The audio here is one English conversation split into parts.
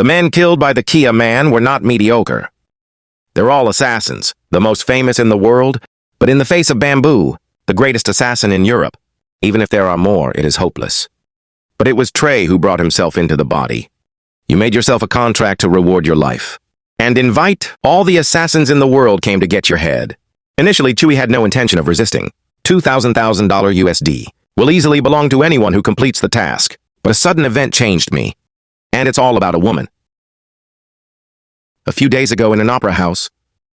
The men killed by the Kia man were not mediocre. They're all assassins, the most famous in the world, but in the face of bamboo, the greatest assassin in Europe. Even if there are more, it is hopeless. But it was Trey who brought himself into the body. You made yourself a contract to reward your life. And invite all the assassins in the world came to get your head. Initially, Chewie had no intention of resisting. $2,000 USD will easily belong to anyone who completes the task. But a sudden event changed me. And it's all about a woman. A few days ago in an opera house,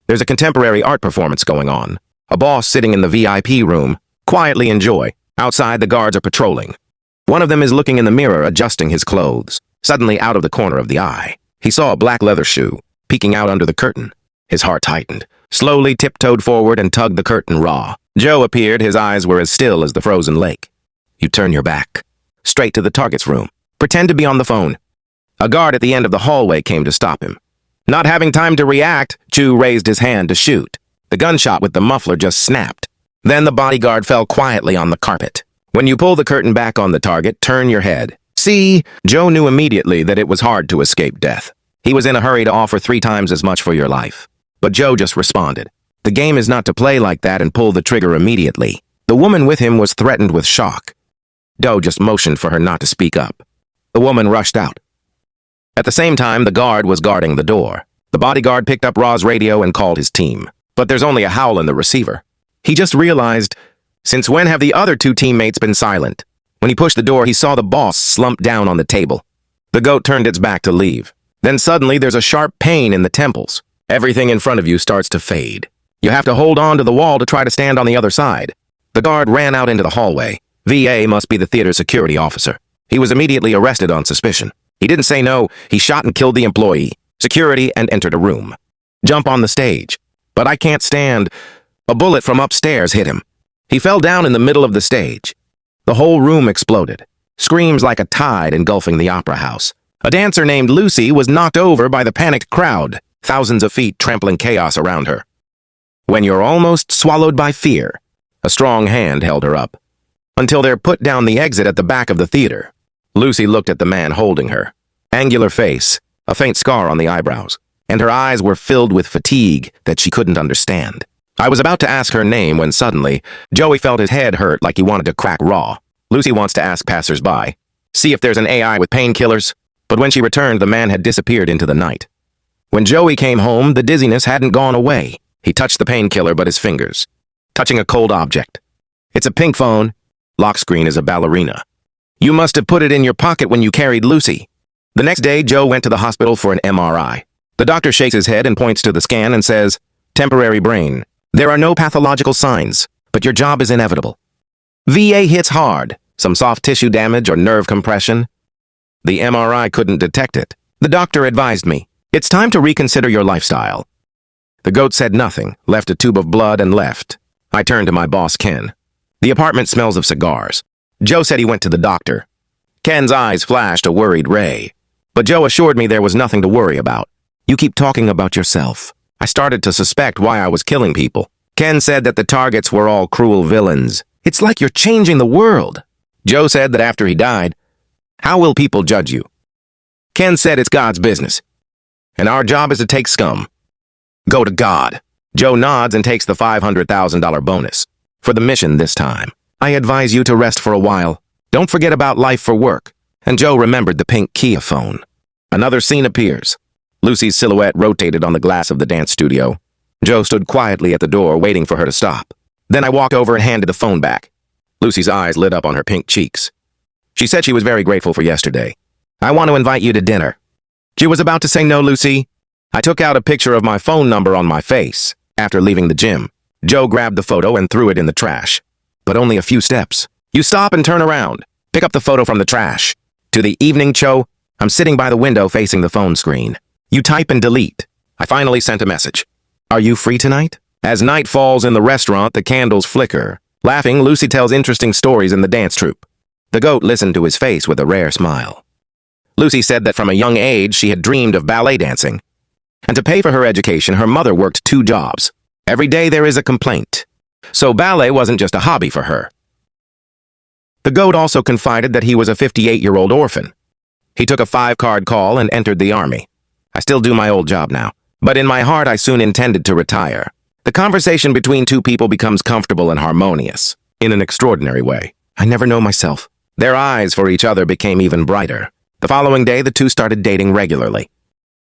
there's a contemporary art performance going on. A boss sitting in the VIP room, quietly enjoy. Outside, the guards are patrolling. One of them is looking in the mirror, adjusting his clothes. Suddenly, out of the corner of the eye, he saw a black leather shoe peeking out under the curtain. His heart tightened. Slowly tiptoed forward and tugged the curtain raw. Joe appeared. His eyes were as still as the frozen lake. You turn your back. Straight to the target's room. Pretend to be on the phone. A guard at the end of the hallway came to stop him. Not having time to react, Chew raised his hand to shoot. The gunshot with the muffler just snapped. Then the bodyguard fell quietly on the carpet. When you pull the curtain back on the target, turn your head. See, Joe knew immediately that it was hard to escape death. He was in a hurry to offer 3 times as much for your life. But Joe just responded. The game is not to play like that and pull the trigger immediately. The woman with him was threatened with shock. Joe just motioned for her not to speak up. The woman rushed out. At the same time, the guard was guarding the door. The bodyguard picked up Ra's radio and called his team. But there's only a howl in the receiver. He just realized, since when have the other 2 teammates been silent? When he pushed the door, he saw the boss slump down on the table. The goat turned its back to leave. Then suddenly there's a sharp pain in the temples. Everything in front of you starts to fade. You have to hold on to the wall to try to stand on the other side. The guard ran out into the hallway. VA must be the theater security officer. He was immediately arrested on suspicion. He didn't say no. He shot and killed the employee, security, and entered a room. Jump on the stage. But I can't stand. A bullet from upstairs hit him. He fell down in the middle of the stage. The whole room exploded. Screams like a tide engulfing the opera house. A dancer named Lucy was knocked over by the panicked crowd, thousands of feet trampling chaos around her. When you're almost swallowed by fear, a strong hand held her up. Until they're put down the exit at the back of the theater. Lucy looked at the man holding her. Angular face, a faint scar on the eyebrows, and her eyes were filled with fatigue that she couldn't understand. I was about to ask her name when suddenly, Joey felt his head hurt like he wanted to crack raw. Lucy wants to ask passers-by, see if there's an AI with painkillers, but when she returned, the man had disappeared into the night. When Joey came home, the dizziness hadn't gone away. He touched the painkiller but his fingers, touching a cold object. It's a pink phone. Lock screen is a ballerina. You must have put it in your pocket when you carried Lucy. The next day, Joe went to the hospital for an MRI. The doctor shakes his head and points to the scan and says, temporary brain. There are no pathological signs, but your job is inevitable. VA hits hard, some soft tissue damage or nerve compression. The MRI couldn't detect it. The doctor advised me, it's time to reconsider your lifestyle. The goat said nothing, left a tube of blood and left. I turned to my boss, Ken. The apartment smells of cigars. Joe said he went to the doctor. Ken's eyes flashed a worried ray. But Joe assured me there was nothing to worry about. You keep talking about yourself. I started to suspect why I was killing people. Ken said that the targets were all cruel villains. It's like you're changing the world. Joe said that after he died, how will people judge you? Ken said it's God's business. And our job is to take scum. Go to God. Joe nods and takes the $500,000 bonus. For the mission this time, I advise you to rest for a while. Don't forget about life for work. And Joe remembered the pink Kia phone. Another scene appears. Lucy's silhouette rotated on the glass of the dance studio. Joe stood quietly at the door, waiting for her to stop. Then I walked over and handed the phone back. Lucy's eyes lit up on her pink cheeks. She said she was very grateful for yesterday. I want to invite you to dinner. She was about to say no, Lucy. I took out a picture of my phone number on my face. After leaving the gym, Joe grabbed the photo and threw it in the trash. But only a few steps. You stop and turn around. Pick up the photo from the trash. To the evening, Joe. I'm sitting by the window facing the phone screen. You type and delete. I finally sent a message. Are you free tonight? As night falls in the restaurant, the candles flicker. Laughing, Lucy tells interesting stories in the dance troupe. The goat listened to his face with a rare smile. Lucy said that from a young age she had dreamed of ballet dancing. And to pay for her education, her mother worked 2 jobs. Every day there is a complaint. So ballet wasn't just a hobby for her. The goat also confided that he was a 58-year-old orphan. He took a 5-card call and entered the army. I still do my old job now, but in my heart I soon intended to retire. The conversation between two people becomes comfortable and harmonious, in an extraordinary way. I never know myself. Their eyes for each other became even brighter. The following day, the two started dating regularly.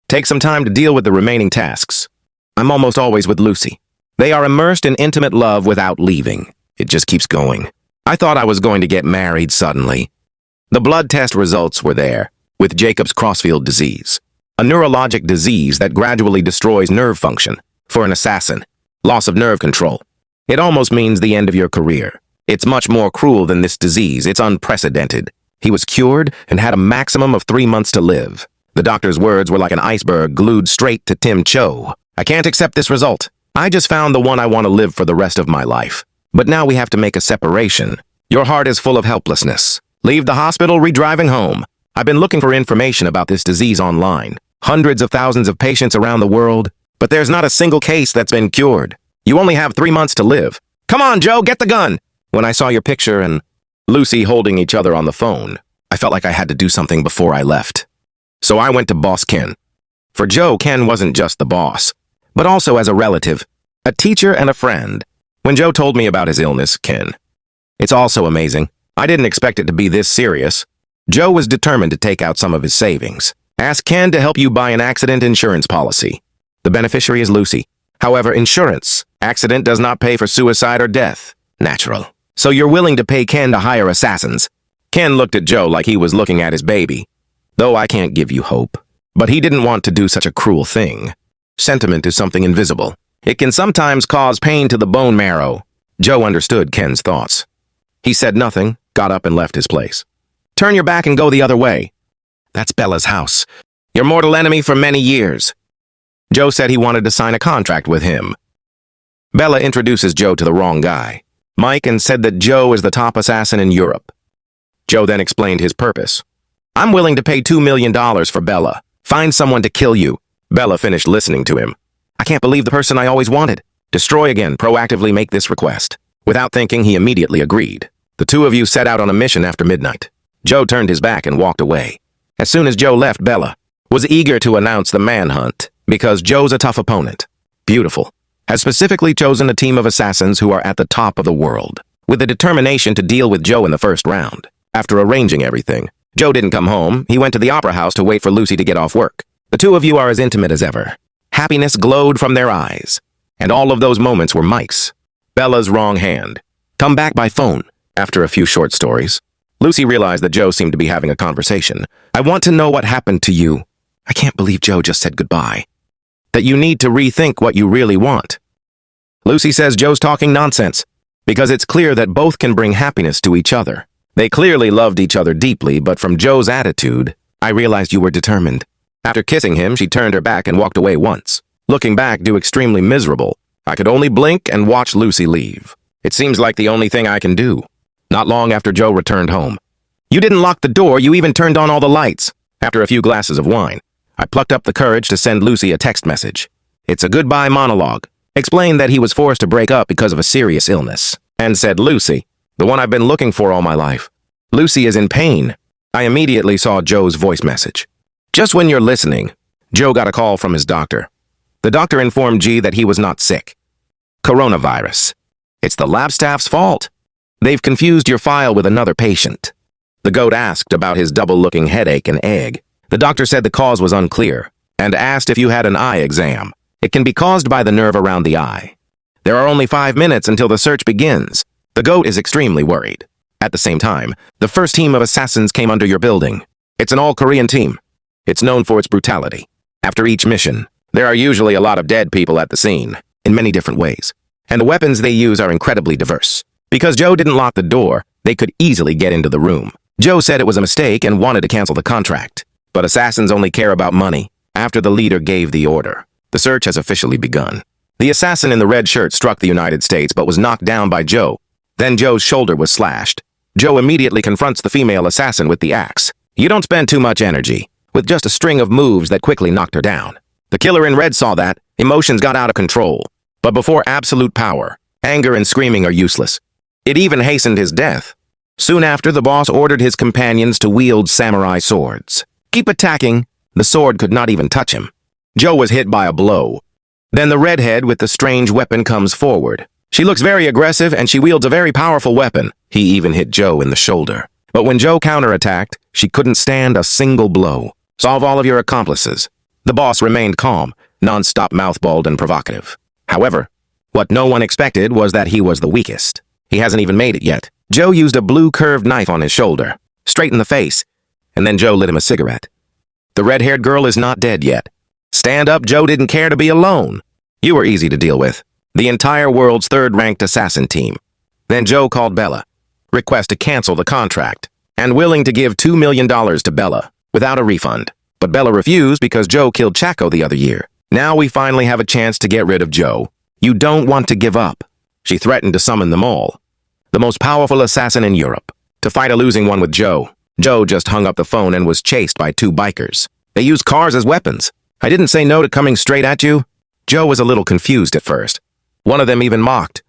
Take some time to deal with the remaining tasks. I'm almost always with Lucy. They are immersed in intimate love without leaving. It just keeps going. I thought I was going to get married suddenly. The blood test results were there, with Jacob's Crossfield disease, a neurologic disease that gradually destroys nerve function. For an assassin, loss of nerve control. It almost means the end of your career. It's much more cruel than this disease. It's unprecedented. He was cured and had a maximum of 3 months to live. The doctor's words were like an iceberg glued straight to Tim Cho. I can't accept this result. I just found the one I want to live for the rest of my life. But now we have to make a separation. Your heart is full of helplessness. Leave the hospital, re-driving home. I've been looking for information about this disease online. Hundreds of thousands of patients around the world, but there's not a single case that's been cured. You only have 3 months to live. Come on, Joe, get the gun! When I saw your picture and Lucy holding each other on the phone, I felt like I had to do something before I left. So I went to Boss Ken. For Joe, Ken wasn't just the boss, but also as a relative, a teacher and a friend. When Joe told me about his illness, Ken, it's also amazing. I didn't expect it to be this serious. Joe was determined to take out some of his savings. Ask Ken to help you buy an accident insurance policy. The beneficiary is Lucy. However, insurance, accident does not pay for suicide or death. Natural. So you're willing to pay Ken to hire assassins. Ken looked at Joe like he was looking at his baby. Though I can't give you hope. But he didn't want to do such a cruel thing. Sentiment is something invisible. It can sometimes cause pain to the bone marrow. Joe understood Ken's thoughts. He said nothing, got up and left his place. Turn your back and go the other way. That's Bella's house. Your mortal enemy for many years. Joe said he wanted to sign a contract with him. Bella introduces Joe to the wrong guy, Mike, and said that Joe is the top assassin in Europe. Joe then explained his purpose. I'm willing to pay $2 million for Bella. Find someone to kill you. Bella finished listening to him. I can't believe the person I always wanted. Destroy again, proactively make this request. Without thinking, he immediately agreed. The two of you set out on a mission after midnight. Joe turned his back and walked away. As soon as Joe left, Bella was eager to announce the manhunt because Joe's a tough opponent. Beautiful. Has specifically chosen a team of assassins who are at the top of the world, with the determination to deal with Joe in the first round. After arranging everything, Joe didn't come home. He went to the opera house to wait for Lucy to get off work. The two of you are as intimate as ever. Happiness glowed from their eyes. And all of those moments were Mike's. Bella's wrong hand. Come back by phone. After a few short stories, Lucy realized that Joe seemed to be having a conversation. I want to know what happened to you. I can't believe Joe just said goodbye. That you need to rethink what you really want. Lucy says Joe's talking nonsense, because it's clear that both can bring happiness to each other. They clearly loved each other deeply, but from Joe's attitude, I realized you were determined. After kissing him, she turned her back and walked away once. Looking back, do extremely miserable. I could only blink and watch Lucy leave. It seems like the only thing I can do. Not long after Joe returned home. You didn't lock the door, you even turned on all the lights. After a few glasses of wine, I plucked up the courage to send Lucy a text message. It's a goodbye monologue. Explained that he was forced to break up because of a serious illness. And said, Lucy, the one I've been looking for all my life. Lucy is in pain. I immediately saw Joe's voice message. Just when you're listening, Joe got a call from his doctor. The doctor informed G that he was not sick. Coronavirus. It's the lab staff's fault. They've confused your file with another patient. The goat asked about his double-looking headache and egg. The doctor said the cause was unclear, and asked if you had an eye exam. It can be caused by the nerve around the eye. There are only 5 minutes until the search begins. The goat is extremely worried. At the same time, the first team of assassins came under your building. It's an all-Korean team. It's known for its brutality. After each mission, there are usually a lot of dead people at the scene, in many different ways. And the weapons they use are incredibly diverse. Because Joe didn't lock the door, they could easily get into the room. Joe said it was a mistake and wanted to cancel the contract. But assassins only care about money. After the leader gave the order, the search has officially begun. The assassin in the red shirt struck the United States but was knocked down by Joe. Then Joe's shoulder was slashed. Joe immediately confronts the female assassin with the axe. You don't spend too much energy, with just a string of moves that quickly knocked her down. The killer in red saw that. Emotions got out of control. But before absolute power, anger and screaming are useless. It even hastened his death. Soon after, the boss ordered his companions to wield samurai swords. Keep attacking. The sword could not even touch him. Joe was hit by a blow. Then the redhead with the strange weapon comes forward. She looks very aggressive and she wields a very powerful weapon. He even hit Joe in the shoulder. But when Joe counterattacked, she couldn't stand a single blow. Solve all of your accomplices. The boss remained calm, non-stop moutballed and provocative. However, what no one expected was that he was the weakest. He hasn't even made it yet. Joe used a blue curved knife on his shoulder, straight in the face, and then Joe lit him a cigarette. The red-haired girl is not dead yet. Stand up, Joe didn't care to be alone. You were easy to deal with. The entire world's third-ranked assassin team. Then Joe called Bella, request to cancel the contract, and willing to give $2 million to Bella, without a refund. But Bella refused because Joe killed Chaco the other year. Now we finally have a chance to get rid of Joe. You don't want to give up. She threatened to summon them all. The most powerful assassin in Europe. To fight a losing one with Joe. Joe just hung up the phone and was chased by two bikers. They used cars as weapons. I didn't say no to coming straight at you. Joe was a little confused at first. One of them even mocked.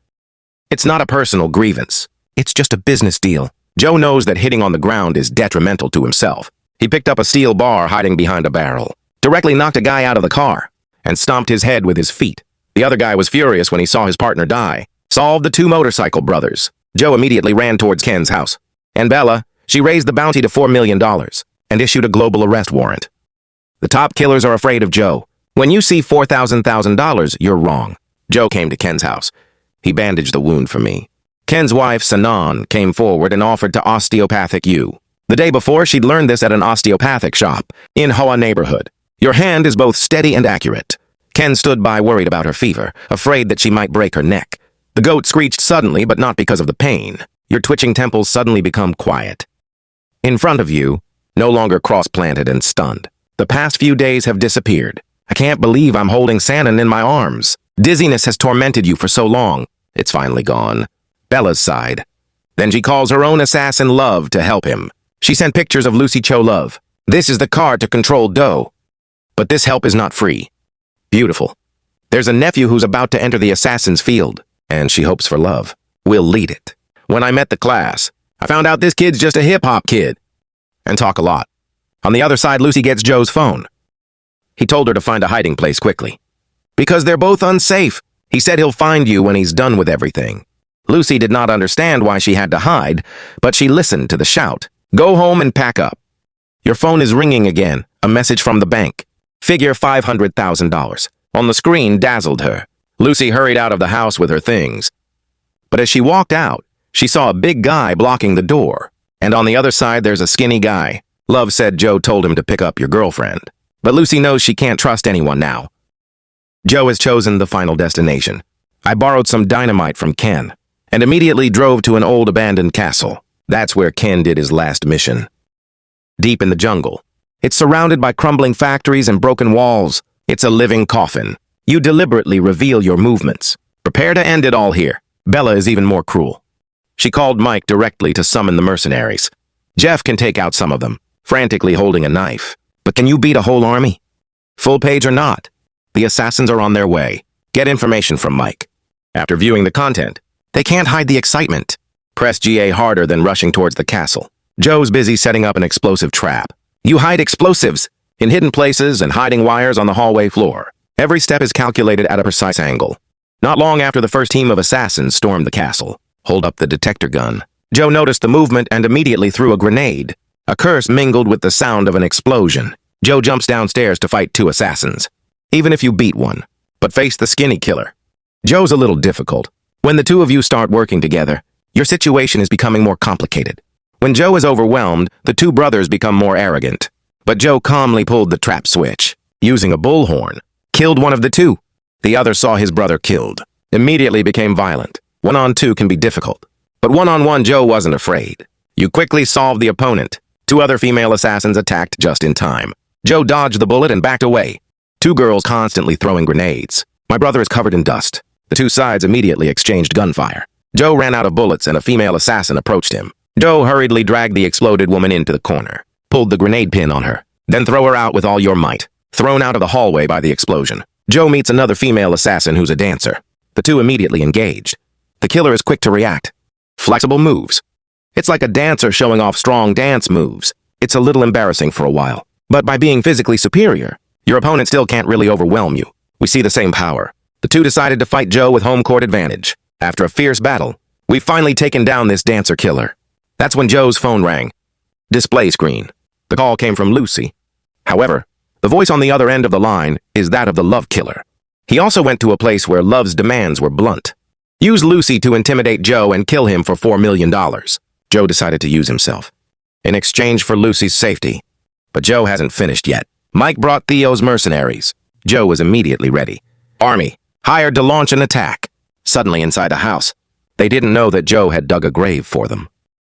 It's not a personal grievance. It's just a business deal. Joe knows that hitting on the ground is detrimental to himself. He picked up a steel bar hiding behind a barrel, directly knocked a guy out of the car, and stomped his head with his feet. The other guy was furious when he saw his partner die. Solved the two motorcycle brothers. Joe immediately ran towards Ken's house. And Bella, she raised the bounty to $4 million and issued a global arrest warrant. The top killers are afraid of Joe. When you see $4,000, you're wrong. Joe came to Ken's house. He bandaged the wound for me. Ken's wife, Sanan, came forward and offered to osteopathic you. The day before, she'd learned this at an osteopathic shop in Hoa neighborhood. Your hand is both steady and accurate. Ken stood by worried about her fever, afraid that she might break her neck. The goat screeched suddenly, but not because of the pain. Your twitching temples suddenly become quiet. In front of you, no longer cross-planted and stunned. The past few days have disappeared. I can't believe I'm holding Sanan in my arms. Dizziness has tormented you for so long. It's finally gone. Bella's sighed. Then she calls her own assassin Love to help him. She sent pictures of Lucy Cho Love. This is the card to control Doe. But this help is not free. Beautiful. There's a nephew who's about to enter the assassin's field, and she hopes for Love. We'll lead it. When I met the class, I found out this kid's just a hip-hop kid. And talk a lot. On the other side, Lucy gets Joe's phone. He told her to find a hiding place quickly. Because they're both unsafe. He said he'll find you when he's done with everything. Lucy did not understand why she had to hide, but she listened to the shout. Go home and pack up. Your phone is ringing again. A message from the bank. Figure $500,000. On the screen dazzled her. Lucy hurried out of the house with her things. But as she walked out, she saw a big guy blocking the door. And on the other side, there's a skinny guy. Love said Joe told him to pick up your girlfriend. But Lucy knows she can't trust anyone now. Joe has chosen the final destination. I borrowed some dynamite from Ken and immediately drove to an old abandoned castle. That's where Ken did his last mission. Deep in the jungle. It's surrounded by crumbling factories and broken walls. It's a living coffin. You deliberately reveal your movements. Prepare to end it all here. Bella is even more cruel. She called Mike directly to summon the mercenaries. Jeff can take out some of them, frantically holding a knife. But can you beat a whole army? Full page or not? The assassins are on their way. Get information from Mike. After viewing the content, they can't hide the excitement. Press GA harder than rushing towards the castle. Joe's busy setting up an explosive trap. You hide explosives in hidden places and hiding wires on the hallway floor. Every step is calculated at a precise angle. Not long after the first team of assassins stormed the castle. Hold up the detector gun. Joe noticed the movement and immediately threw a grenade. A curse mingled with the sound of an explosion. Joe jumps downstairs to fight two assassins. Even if you beat one, but face the skinny killer. Joe's a little difficult. When the two of you start working together, your situation is becoming more complicated. When Joe is overwhelmed, the two brothers become more arrogant. But Joe calmly pulled the trap switch, using a bullhorn, killed one of the two. The other saw his brother killed, immediately became violent. One-on-two can be difficult, but one-on-one Joe wasn't afraid. You quickly solved the opponent. Two other female assassins attacked just in time. Joe dodged the bullet and backed away. Two girls constantly throwing grenades. My brother is covered in dust. The two sides immediately exchanged gunfire. Joe ran out of bullets and a female assassin approached him. Joe hurriedly dragged the exploded woman into the corner, pulled the grenade pin on her, then throw her out with all your might. Thrown out of the hallway by the explosion. Joe meets another female assassin who's a dancer. The two immediately engaged. The killer is quick to react. Flexible moves. It's like a dancer showing off strong dance moves. It's a little embarrassing for a while. But by being physically superior, your opponent still can't really overwhelm you. We see the same power. The two decided to fight Joe with home court advantage. After a fierce battle, we've finally taken down this dancer killer. That's when Joe's phone rang. Display screen. The call came from Lucy. However, the voice on the other end of the line is that of the love killer. He also went to a place where love's demands were blunt. Use Lucy to intimidate Joe and kill him for $4 million. Joe decided to use himself in exchange for Lucy's safety. But Joe hasn't finished yet. Mike brought Theo's mercenaries. Joe was immediately ready. Army, hired to launch an attack. Suddenly inside a house, they didn't know that Joe had dug a grave for them.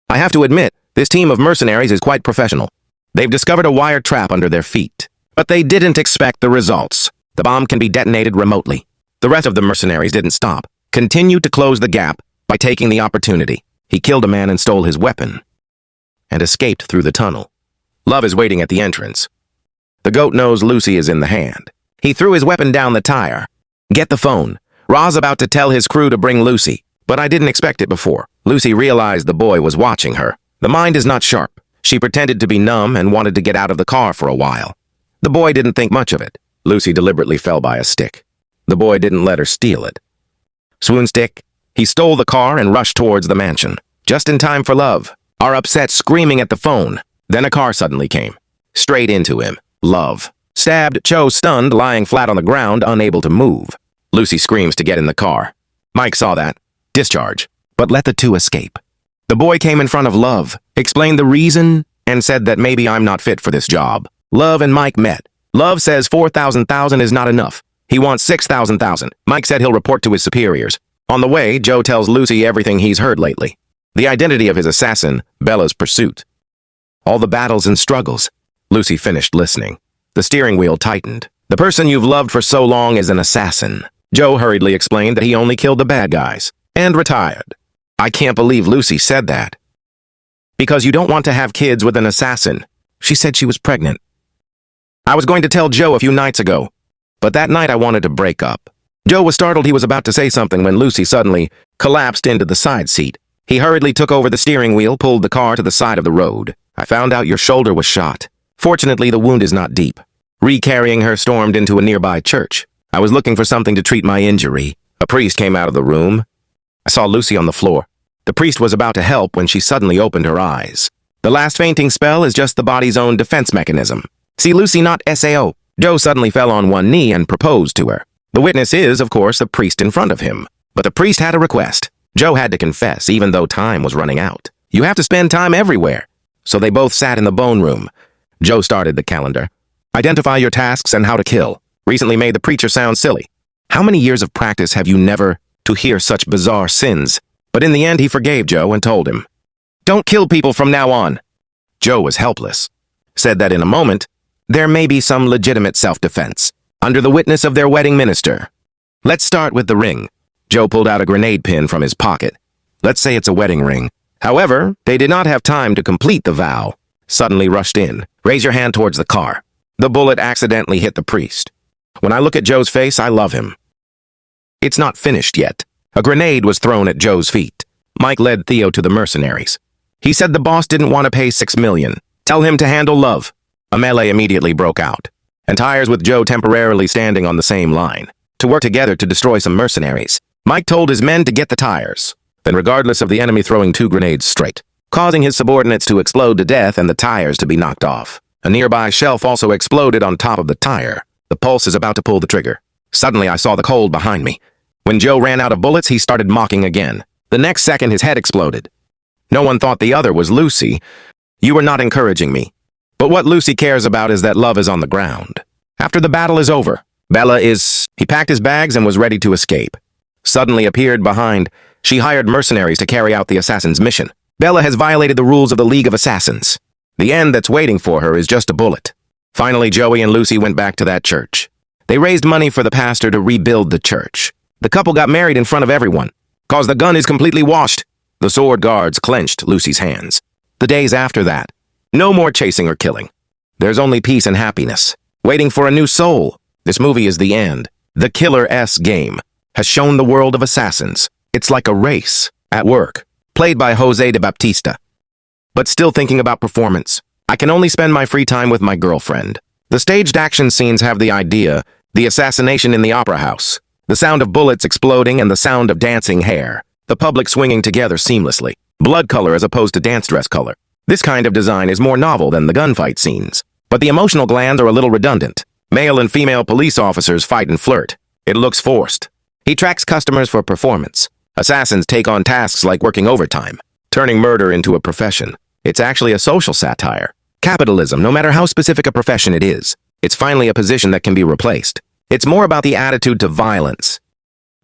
I have to admit, this team of mercenaries is quite professional. They've discovered a wire trap under their feet. But they didn't expect the results. The bomb can be detonated remotely. The rest of the mercenaries didn't stop. Continued to close the gap by taking the opportunity. He killed a man and stole his weapon and escaped through the tunnel. Love is waiting at the entrance. The goat knows Lucy is in the hand. He threw his weapon down the tire. Get the phone. Ra's about to tell his crew to bring Lucy, but I didn't expect it before. Lucy realized the boy was watching her. The mind is not sharp. She pretended to be numb and wanted to get out of the car for a while. The boy didn't think much of it. Lucy deliberately fell by a stick. The boy didn't let her steal it. Swoon stick. He stole the car and rushed towards the mansion. Just in time for Love, are upset screaming at the phone. Then a car suddenly came. Straight into him. Love stabbed Joe, stunned, lying flat on the ground, unable to move. Lucy screams to get in the car. Mike saw that. Discharge. But let the two escape. The boy came in front of Love, explained the reason, and said that maybe I'm not fit for this job. Love and Mike met. Love says 4,000 is not enough. He wants 6,000. Mike said he'll report to his superiors. On the way, Joe tells Lucy everything he's heard lately. The identity of his assassin, Bella's pursuit. All the battles and struggles. Lucy finished listening. The steering wheel tightened. The person you've loved for so long is an assassin. Joe hurriedly explained that he only killed the bad guys. And retired. I can't believe Lucy said that. Because you don't want to have kids with an assassin. She said she was pregnant. I was going to tell Joe a few nights ago, but that night I wanted to break up. Joe was startled he was about to say something when Lucy suddenly collapsed into the side seat. He hurriedly took over the steering wheel, pulled the car to the side of the road. I found out your shoulder was shot. Fortunately, the wound is not deep. Recarrying her, stormed into a nearby church. I was looking for something to treat my injury. A priest came out of the room. I saw Lucy on the floor. The priest was about to help when she suddenly opened her eyes. The last fainting spell is just the body's own defense mechanism. See Lucy, not SAO. Joe suddenly fell on one knee and proposed to her. The witness is, of course, the priest in front of him. But the priest had a request. Joe had to confess, even though time was running out. You have to spend time everywhere. So they both sat in the bone room. Joe started the calendar. Identify your tasks and how to kill. Recently made the preacher sound silly. How many years of practice have you never to hear such bizarre sins? But in the end, he forgave Joe and told him, don't kill people from now on. Joe was helpless. Said that in a moment, there may be some legitimate self-defense, under the witness of their wedding minister. Let's start with the ring. Joe pulled out a grenade pin from his pocket. Let's say it's a wedding ring. However, they did not have time to complete the vow. Suddenly rushed in. Raise your hand towards the car. The bullet accidentally hit the priest. When I look at Joe's face, I love him. It's not finished yet. A grenade was thrown at Joe's feet. Mike led Theo to the mercenaries. He said the boss didn't want to pay $6 million. Tell him to handle Love. A melee immediately broke out, and Tires with Joe temporarily standing on the same line, to work together to destroy some mercenaries. Mike told his men to get the tires, then regardless of the enemy throwing 2 grenades straight, causing his subordinates to explode to death and the tires to be knocked off. A nearby shelf also exploded on top of the tire. The pulse is about to pull the trigger. Suddenly I saw the cold behind me. When Joe ran out of bullets, he started mocking again. The next second, his head exploded. No one thought the other was Lucy. You were not encouraging me. But what Lucy cares about is that Love is on the ground. After the battle is over, He packed his bags and was ready to escape. Suddenly appeared behind. She hired mercenaries to carry out the assassin's mission. Bella has violated the rules of the League of Assassins. The end that's waiting for her is just a bullet. Finally, Joey and Lucy went back to that church. They raised money for the pastor to rebuild the church. The couple got married in front of everyone. Cause the gun is completely washed. The sword guards clenched Lucy's hands. The days after that, no more chasing or killing. There's only peace and happiness, waiting for a new soul. This movie is the end. The Killer-S game has shown the world of assassins. It's like a race at work, played by Jose de Baptista. But still thinking about performance. I can only spend my free time with my girlfriend. The staged action scenes have the idea, the assassination in the opera house, the sound of bullets exploding and the sound of dancing hair, the public swinging together seamlessly, blood color as opposed to dance dress color. This kind of design is more novel than the gunfight scenes. But the emotional glands are a little redundant. Male and female police officers fight and flirt. It looks forced. He tracks customers for performance. Assassins take on tasks like working overtime, turning murder into a profession. It's actually a social satire. Capitalism, no matter how specific a profession it is, it's finally a position that can be replaced. It's more about the attitude to violence.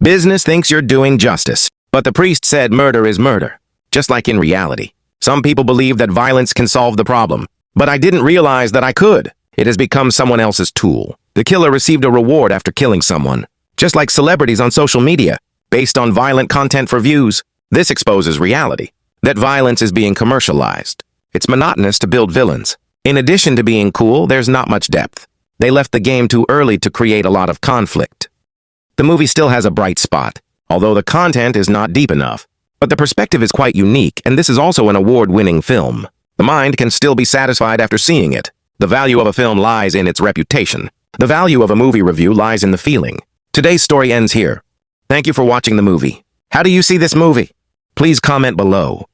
Business thinks you're doing justice, but the priest said murder is murder, just like in reality. Some people believe that violence can solve the problem, but I didn't realize that I could. It has become someone else's tool. The killer received a reward after killing someone, just like celebrities on social media, based on violent content for views. This exposes reality, that violence is being commercialized. It's monotonous to build villains. In addition to being cool, there's not much depth. They left the game too early to create a lot of conflict. The movie still has a bright spot, although the content is not deep enough. But the perspective is quite unique, and this is also an award-winning film. The mind can still be satisfied after seeing it. The value of a film lies in its reputation. The value of a movie review lies in the feeling. Today's story ends here. Thank you for watching the movie. How do you see this movie? Please comment below.